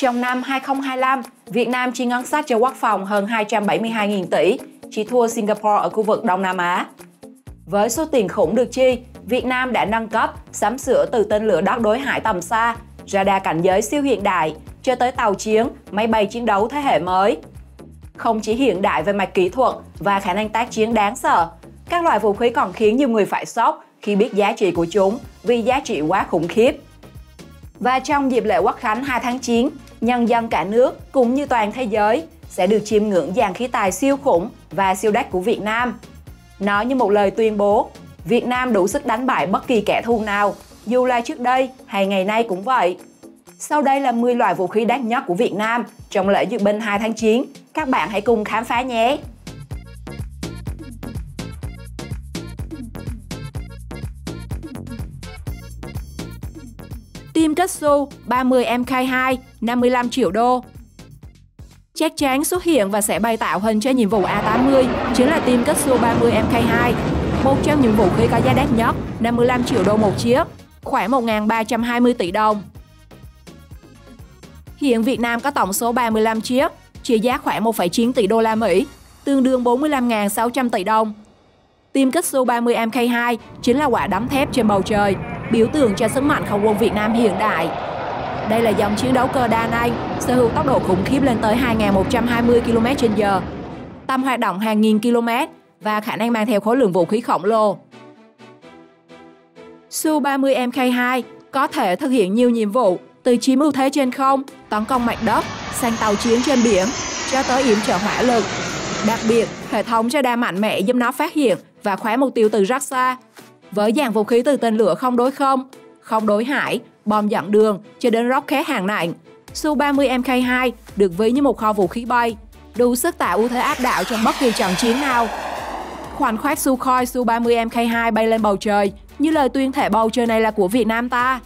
Trong năm 2025, Việt Nam chi ngân sách cho quốc phòng hơn 272.000 tỷ, chỉ thua Singapore ở khu vực Đông Nam Á. Với số tiền khủng được chi, Việt Nam đã nâng cấp, sắm sửa từ tên lửa đất đối hải tầm xa, radar cảnh giới siêu hiện đại, cho tới tàu chiến, máy bay chiến đấu thế hệ mới. Không chỉ hiện đại về mặt kỹ thuật và khả năng tác chiến đáng sợ, các loại vũ khí còn khiến nhiều người phải sốc khi biết giá trị của chúng vì giá trị quá khủng khiếp. Và trong dịp lễ Quốc khánh 2 tháng 9, nhân dân cả nước cũng như toàn thế giới sẽ được chiêm ngưỡng dàn khí tài siêu khủng và siêu đắt của Việt Nam. Nó như một lời tuyên bố, Việt Nam đủ sức đánh bại bất kỳ kẻ thù nào, dù là trước đây hay ngày nay cũng vậy. Sau đây là 10 loại vũ khí đắt nhất của Việt Nam trong lễ duyệt binh 2 tháng 9. Các bạn hãy cùng khám phá nhé! Team Kitsu 30 Mk2 55 triệu đô. Chắc chắn xuất hiện và sẽ bày tạo hình cho nhiệm vụ A80 chính là Team Kitsu 30 Mk2, một trong những vũ khí có giá đắt nhất, 55 triệu đô một chiếc, khoảng 1.320 tỷ đồng. Hiện Việt Nam có tổng số 35 chiếc, trị giá khoảng 1,9 tỷ đô la Mỹ, tương đương 45.600 tỷ đồng. Team Kitsu 30 Mk2 chính là quả đấm thép trên bầu trời, biểu tượng cho sức mạnh không quân Việt Nam hiện đại. Đây là dòng chiến đấu cơ đa năng, sở hữu tốc độ khủng khiếp lên tới 2.120 km/h, tầm hoạt động hàng nghìn km và khả năng mang theo khối lượng vũ khí khổng lồ. Su-30 Mk2 có thể thực hiện nhiều nhiệm vụ, từ chiếm ưu thế trên không, tấn công mặt đất, sang tàu chiến trên biển, cho tới yểm trợ hỏa lực. Đặc biệt, hệ thống radar mạnh mẽ giúp nó phát hiện và khóa mục tiêu từ rất xa. Với dàn vũ khí từ tên lửa không đối không, không đối hải, bom dẫn đường cho đến rocket hạng nặng, Su-30 Mk2 được ví như một kho vũ khí bay, đủ sức tạo ưu thế áp đảo trong bất kỳ trận chiến nào. Khoảnh khắc Sukhoi Su-30 Mk2 bay lên bầu trời như lời tuyên thệ bầu trời này là của Việt Nam ta.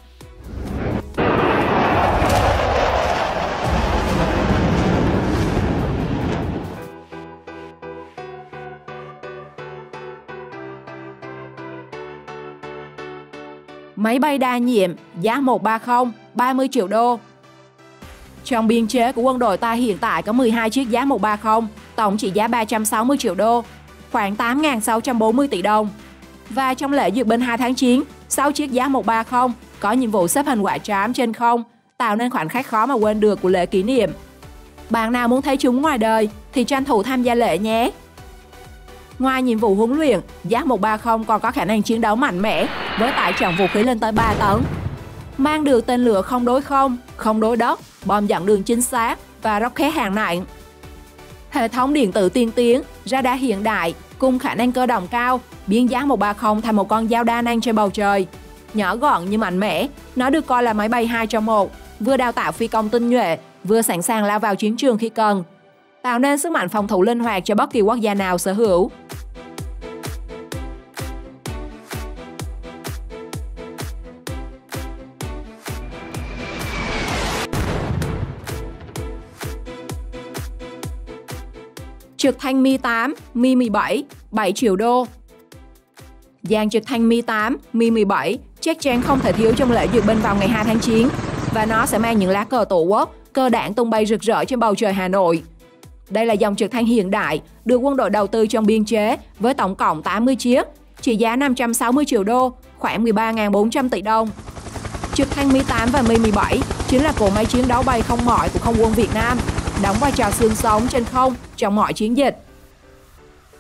Máy bay đa nhiệm giá 130, 30 triệu đô. Trong biên chế của quân đội ta hiện tại có 12 chiếc giá 130, tổng trị giá 360 triệu đô, khoảng 8.640 tỷ đồng. Và trong lễ duyệt binh 2 tháng 9, 6 chiếc giá 130 có nhiệm vụ xếp hình quả trám trên không, tạo nên khoảnh khắc khó mà quên được của lễ kỷ niệm. Bạn nào muốn thấy chúng ngoài đời thì tranh thủ tham gia lễ nhé! Ngoài nhiệm vụ huấn luyện, giá 130 còn có khả năng chiến đấu mạnh mẽ với tải trọng vũ khí lên tới 3 tấn. Mang được tên lửa không đối không, không đối đất, bom dẫn đường chính xác và rocket hạng nặng. Hệ thống điện tử tiên tiến, radar hiện đại cùng khả năng cơ động cao biến giá 130 thành một con dao đa năng trên bầu trời. Nhỏ gọn nhưng mạnh mẽ, nó được coi là máy bay 2 trong 1, vừa đào tạo phi công tinh nhuệ, vừa sẵn sàng lao vào chiến trường khi cần, tạo nên sức mạnh phòng thủ linh hoạt cho bất kỳ quốc gia nào sở hữu. Trực thăng Mi-8, Mi-17, 7 triệu đô. Dàn trực thăng Mi-8, Mi-17 chắc chắn không thể thiếu trong lễ duyệt binh vào ngày 2 tháng 9 và nó sẽ mang những lá cờ tổ quốc, cơ đảng tung bay rực rỡ trên bầu trời Hà Nội. Đây là dòng trực thăng hiện đại được quân đội đầu tư trong biên chế với tổng cộng 80 chiếc, trị giá 560 triệu đô, khoảng 13.400 tỷ đồng. Trực thăng Mi-8 và Mi-17 chính là cỗ máy chiến đấu bay không mỏi của không quân Việt Nam, đóng vai trò xương sống trên không trong mọi chiến dịch.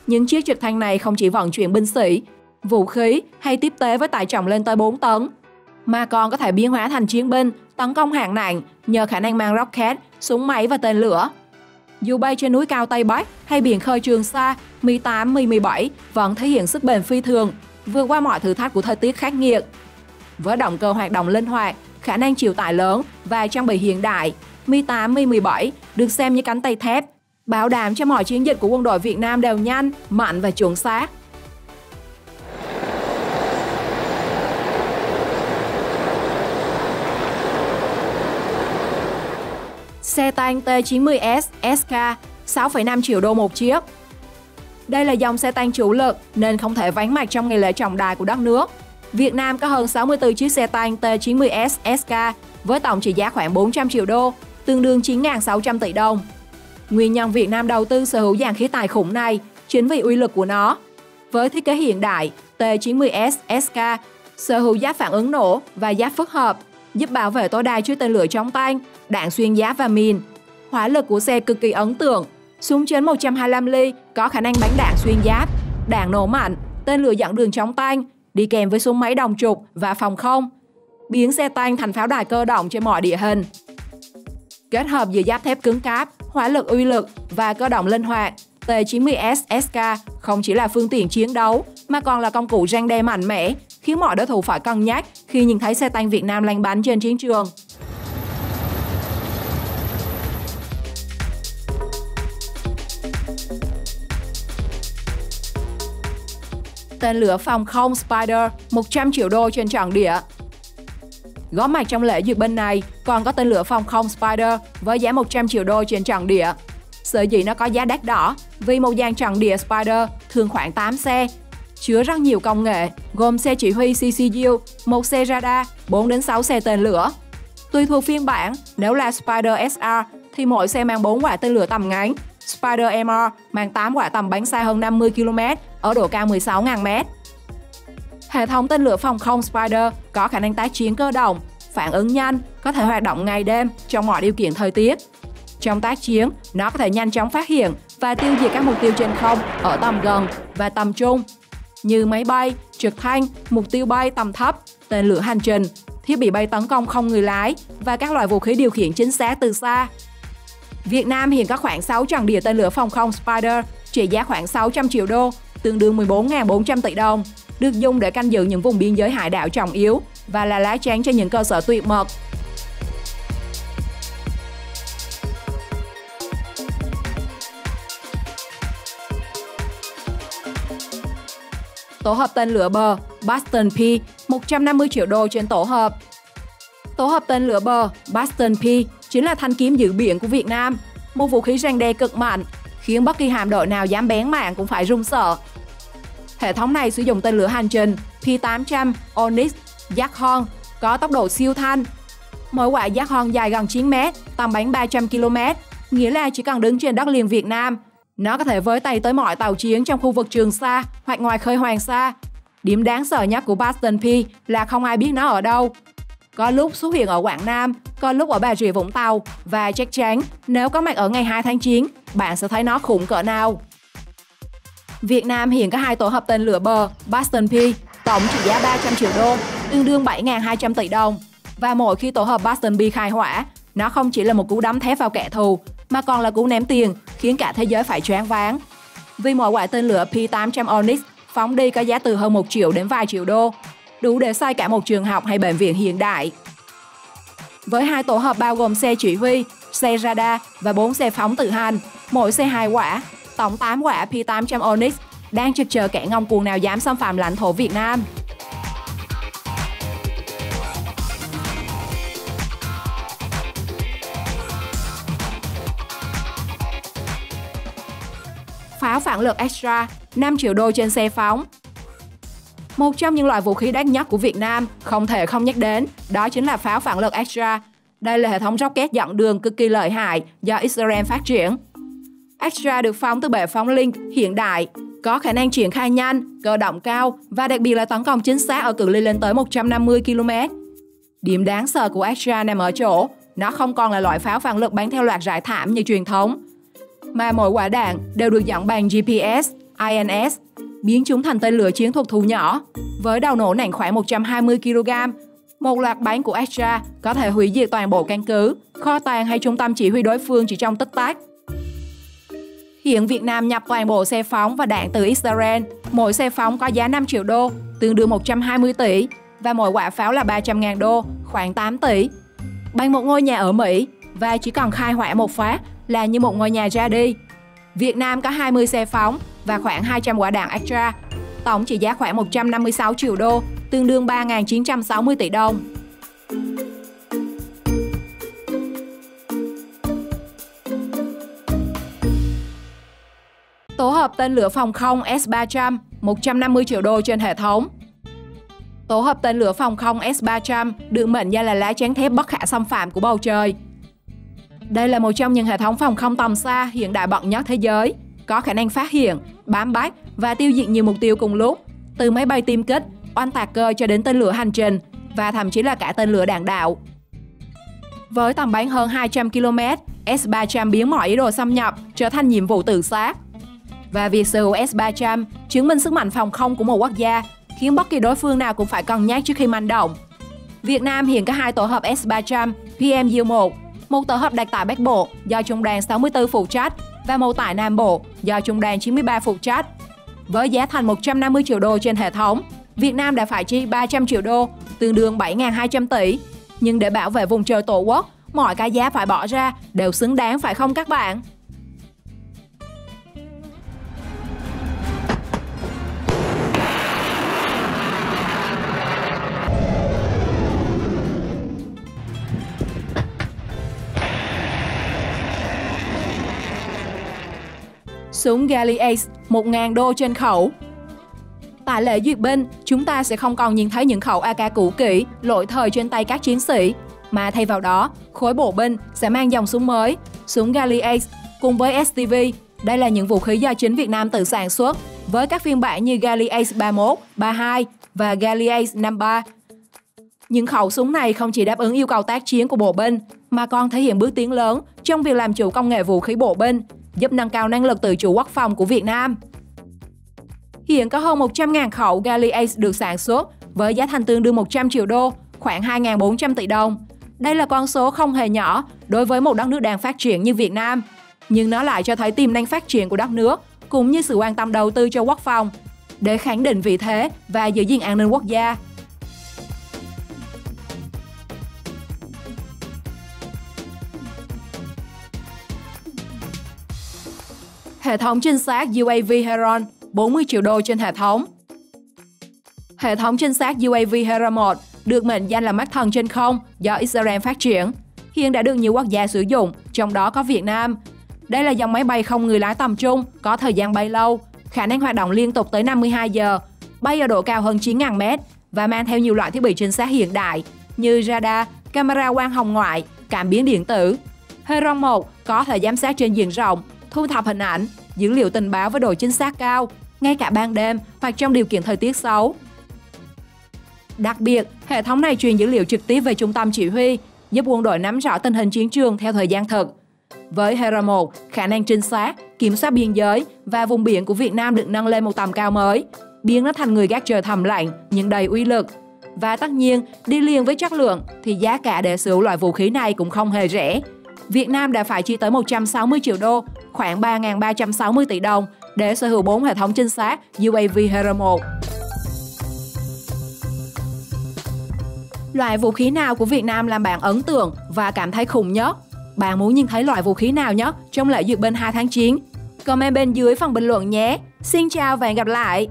Những chiếc trực thăng này không chỉ vận chuyển binh sĩ, vũ khí hay tiếp tế với tải trọng lên tới 4 tấn, mà còn có thể biến hóa thành chiến binh, tấn công hạng nặng nhờ khả năng mang rocket, súng máy và tên lửa. Dù bay trên núi cao Tây Bắc hay biển khơi Trường Sa, Mi-8, Mi-17 vẫn thể hiện sức bền phi thường, vượt qua mọi thử thách của thời tiết khắc nghiệt. Với động cơ hoạt động linh hoạt, khả năng chịu tải lớn và trang bị hiện đại, Mi-8, Mi-17 được xem như cánh tay thép, bảo đảm cho mọi chiến dịch của quân đội Việt Nam đều nhanh, mạnh và chuẩn xác. Xe tăng T-90S SK 6,5 triệu đô một chiếc. Đây là dòng xe tăng chủ lực nên không thể vắng mặt trong ngày lễ trọng đại của đất nước. Việt Nam có hơn 64 chiếc xe tăng T-90S SK với tổng trị giá khoảng 400 triệu đô, tương đương 9.600 tỷ đồng. Nguyên nhân Việt Nam đầu tư sở hữu dàn khí tài khủng này chính vì uy lực của nó. Với thiết kế hiện đại, T-90S SK sở hữu giáp phản ứng nổ và giáp phức hợp, giúp bảo vệ tối đa trước tên lửa chống tăng, đạn xuyên giáp và mìn. Hỏa lực của xe cực kỳ ấn tượng, súng chấn 125 ly có khả năng bắn đạn xuyên giáp, đạn nổ mạnh, tên lửa dẫn đường chống tăng, đi kèm với súng máy đồng trục và phòng không, biến xe tăng thành pháo đài cơ động trên mọi địa hình. Kết hợp giữa giáp thép cứng cáp, hỏa lực uy lực và cơ động linh hoạt, T-90S SK không chỉ là phương tiện chiến đấu mà còn là công cụ răn đe mạnh mẽ, khiến mọi đối thủ phải cân nhắc khi nhìn thấy xe tăng Việt Nam lăn bánh trên chiến trường. Tên lửa phòng không Spider 100 triệu đô trên trận địa. Góp mặt trong lễ duyệt binh này còn có tên lửa phòng không Spider với giá 100 triệu đô trên trận địa. Sở dĩ nó có giá đắt đỏ vì một dàn trận địa Spider thường khoảng 8 xe, chứa rất nhiều công nghệ, gồm xe chỉ huy CCU, một xe radar, 4 đến 6 xe tên lửa. Tùy thuộc phiên bản, nếu là Spider SR thì mỗi xe mang 4 quả tên lửa tầm ngắn, Spider MR mang 8 quả tầm bắn xa hơn 50 km ở độ cao 16.000 m. Hệ thống tên lửa phòng không Spider có khả năng tác chiến cơ động, phản ứng nhanh, có thể hoạt động ngày đêm trong mọi điều kiện thời tiết. Trong tác chiến, nó có thể nhanh chóng phát hiện và tiêu diệt các mục tiêu trên không ở tầm gần và tầm trung, như máy bay, trực thăng, mục tiêu bay tầm thấp, tên lửa hành trình, thiết bị bay tấn công không người lái và các loại vũ khí điều khiển chính xác từ xa. Việt Nam hiện có khoảng 6 trận địa tên lửa phòng không Spider trị giá khoảng 600 triệu đô, tương đương 14.400 tỷ đồng, được dùng để canh giữ những vùng biên giới hải đảo trọng yếu và là lá chắn cho những cơ sở tuyệt mật. Tổ hợp tên lửa bờ Bastion P 150 triệu đô trên tổ hợp. Tổ hợp tên lửa bờ Bastion P chính là thanh kiếm giữ biển của Việt Nam, một vũ khí răn đe cực mạnh, khiến bất kỳ hạm đội nào dám bén mảng cũng phải run sợ. Hệ thống này sử dụng tên lửa hành trình P-800 Onyx Zhakon có tốc độ siêu thanh. Mỗi quả Zhakon dài gần 9 m, tầm bắn 300 km, nghĩa là chỉ cần đứng trên đất liền Việt Nam, nó có thể với tay tới mọi tàu chiến trong khu vực Trường Sa hoặc ngoài khơi Hoàng Sa. Điểm đáng sợ nhất của Bastion P là không ai biết nó ở đâu. Có lúc xuất hiện ở Quảng Nam, có lúc ở Bà Rịa Vũng Tàu và chắc chắn nếu có mặt ở ngày 2 tháng 9, bạn sẽ thấy nó khủng cỡ nào. Việt Nam hiện có 2 tổ hợp tên lửa bờ Bastion P, tổng trị giá 300 triệu đô, tương đương 7.200 tỷ đồng. Và mỗi khi tổ hợp Bastion P khai hỏa, nó không chỉ là một cú đấm thép vào kẻ thù, mà còn là cú ném tiền khiến cả thế giới phải choáng váng. Vì mỗi quả tên lửa P-800 Onyx phóng đi có giá từ hơn 1 triệu đến vài triệu đô, đủ để xây cả một trường học hay bệnh viện hiện đại. Với 2 tổ hợp bao gồm xe chỉ huy, xe radar và 4 xe phóng tự hành, mỗi xe 2 quả, tổng 8 quả P-800 Onyx đang trực chờ kẻ ngông cuồng nào dám xâm phạm lãnh thổ Việt Nam. Pháo phản lực Extra, 5 triệu đô trên xe phóng. Một trong những loại vũ khí đắt nhất của Việt Nam không thể không nhắc đến, đó chính là pháo phản lực Extra. Đây là hệ thống rocket dẫn đường cực kỳ lợi hại do Israel phát triển. Extra được phóng từ bệ phóng Link hiện đại, có khả năng triển khai nhanh, cơ động cao và đặc biệt là tấn công chính xác ở cự ly lên tới 150 km. Điểm đáng sợ của Extra nằm ở chỗ, nó không còn là loại pháo phản lực bắn theo loạt rải thảm như truyền thống, mà mỗi quả đạn đều được dẫn bằng GPS, INS, biến chúng thành tên lửa chiến thuật thu nhỏ. Với đầu nổ nặng khoảng 120 kg, một loạt bắn của Extra có thể hủy diệt toàn bộ căn cứ, kho tàng hay trung tâm chỉ huy đối phương chỉ trong tích tắc. Hiện Việt Nam nhập toàn bộ xe phóng và đạn từ Israel. Mỗi xe phóng có giá 5 triệu đô, tương đương 120 tỷ, và mỗi quả pháo là 300.000 đô, khoảng 8 tỷ. Bằng một ngôi nhà ở Mỹ, và chỉ cần khai hỏa một phát là như một ngôi nhà ra đi. Việt Nam có 20 xe phóng và khoảng 200 quả đạn Extra, tổng trị giá khoảng 156 triệu đô, tương đương 3.960 tỷ đồng. Tổ hợp tên lửa phòng không S-300, 150 triệu đô trên hệ thống. Tổ hợp tên lửa phòng không S-300 được mệnh danh là lá chắn thép bất khả xâm phạm của bầu trời. Đây là một trong những hệ thống phòng không tầm xa hiện đại bậc nhất thế giới, có khả năng phát hiện, bám bắt và tiêu diệt nhiều mục tiêu cùng lúc, từ máy bay tiêm kích, oanh tạc cơ cho đến tên lửa hành trình và thậm chí là cả tên lửa đạn đạo. Với tầm bắn hơn 200 km, S-300 biến mọi ý đồ xâm nhập trở thành nhiệm vụ tự sát. Và việc sở hữu S-300 chứng minh sức mạnh phòng không của một quốc gia, khiến bất kỳ đối phương nào cũng phải cân nhắc trước khi manh động. Việt Nam hiện có 2 tổ hợp S-300 PMU-1, một tổ hợp đặt tại Bắc Bộ do Trung đoàn 64 phụ trách và một tại Nam Bộ do Trung đoàn 93 phụ trách. Với giá thành 150 triệu đô trên hệ thống, Việt Nam đã phải chi 300 triệu đô, tương đương 7.200 tỷ. Nhưng để bảo vệ vùng trời Tổ quốc, mọi cái giá phải bỏ ra đều xứng đáng phải không các bạn? Súng Gali Ace 1.000 đô trên khẩu. Tại lễ duyệt binh, chúng ta sẽ không còn nhìn thấy những khẩu AK cũ kỹ, lỗi thời trên tay các chiến sĩ, mà thay vào đó, khối bộ binh sẽ mang dòng súng mới, súng Gali Ace cùng với STV. Đây là những vũ khí do chính Việt Nam tự sản xuất, với các phiên bản như Gali Ace 31, 32 và Gali Ace 53. Những khẩu súng này không chỉ đáp ứng yêu cầu tác chiến của bộ binh, mà còn thể hiện bước tiến lớn trong việc làm chủ công nghệ vũ khí bộ binh, giúp nâng cao năng lực tự chủ quốc phòng của Việt Nam. Hiện có hơn 100.000 khẩu Gali Ace được sản xuất với giá thành tương đương 100 triệu đô, khoảng 2.400 tỷ đồng. Đây là con số không hề nhỏ đối với một đất nước đang phát triển như Việt Nam, nhưng nó lại cho thấy tiềm năng phát triển của đất nước cũng như sự quan tâm đầu tư cho quốc phòng để khẳng định vị thế và giữ gìn an ninh quốc gia. Hệ thống trinh sát UAV Heron 40 triệu đô trên hệ thống. Hệ thống trinh sát UAV Heron 1 được mệnh danh là mắt thần trên không do Israel phát triển, hiện đã được nhiều quốc gia sử dụng, trong đó có Việt Nam. Đây là dòng máy bay không người lái tầm trung, có thời gian bay lâu, khả năng hoạt động liên tục tới 52 giờ, bay ở độ cao hơn 9.000 mét và mang theo nhiều loại thiết bị trinh sát hiện đại như radar, camera quang hồng ngoại, cảm biến điện tử. Heron 1 có thể giám sát trên diện rộng, thu thập hình ảnh, dữ liệu tình báo với độ chính xác cao, ngay cả ban đêm hoặc trong điều kiện thời tiết xấu. Đặc biệt, hệ thống này truyền dữ liệu trực tiếp về trung tâm chỉ huy, giúp quân đội nắm rõ tình hình chiến trường theo thời gian thực. Với Heron 1, khả năng trinh sát, kiểm soát biên giới và vùng biển của Việt Nam được nâng lên một tầm cao mới, biến nó thành người gác trời thầm lặng nhưng đầy uy lực. Và tất nhiên, đi liền với chất lượng thì giá cả để sở hữu loại vũ khí này cũng không hề rẻ. Việt Nam đã phải chi tới 160 triệu đô, khoảng 3.360 tỷ đồng để sở hữu 4 hệ thống trinh sát UAV Heron 1. Loại vũ khí nào của Việt Nam làm bạn ấn tượng và cảm thấy khủng nhất? Bạn muốn nhìn thấy loại vũ khí nào nhất trong lễ duyệt binh 2 tháng 9? Comment bên dưới phần bình luận nhé! Xin chào và hẹn gặp lại!